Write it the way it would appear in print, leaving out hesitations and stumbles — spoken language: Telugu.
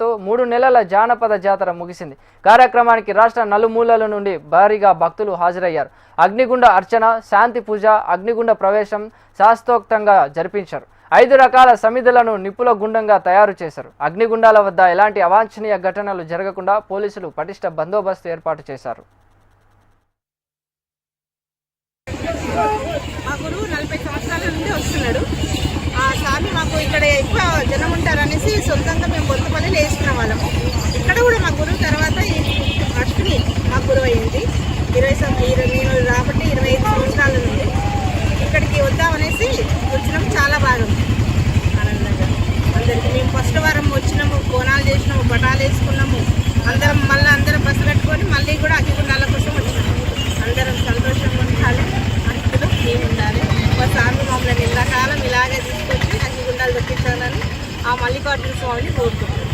తో 3 నెలల జానపద జాతర ముగిసింది. కార్యక్రమానికి రాష్ట్ర నలుమూలల నుండి భారీగా భక్తులు హాజరయ్యారు. అగ్నిగుండ అర్చన, శాంతి పూజ, అగ్నిగుండ ప్రవేశం శాస్త్రోక్తంగా జరిపించారు. 5 రకాల సమిధులను నిప్పుల గుండంగా తయారు చేశారు. అగ్నిగుండాల వద్ద ఎలాంటి అవాంఛనీయ ఘటనలు జరగకుండా పోలీసులు పటిష్ట బందోబస్తు ఏర్పాటు చేశారు. మా గురువు 40 సంవత్సరాల నుండి వస్తున్నాడు. ఆ స్వామి మాకు ఇక్కడ ఎక్కువ జనం ఉంటారనేసి సొంతంగా మేము బొంతపల్లిలో వేసుకున్న వాళ్ళము. ఇక్కడ కూడా మా గురువు తర్వాత అశ్విని మా గురువు అయింది. నేను రాబట్టి 25 సంవత్సరాల నుండి ఇక్కడికి వద్దామనేసి వచ్చినాము. చాలా బాగా ఆనందంగా అందరికి మేము ఫస్ట్ వారం వచ్చినాము, కోనాలు చేసినాము, పటాలు వేసుకున్నాము. అందరం బస్సు కట్టుకొని మళ్ళీ కూడా అగ్గిగుండాల కోసం వచ్చినాము. అందరం సంతోషంగా ఉండాలి, అతిథులు మేము ఉండాలి. మా స్వామి మమ్మల్ని ఎండాకాలం ఇలాగే తీసుకొచ్చి అగ్గిగుండాలు దొప్పించాలని ఆ మల్లికార్జున స్వామిని కోరుకుంటున్నాం.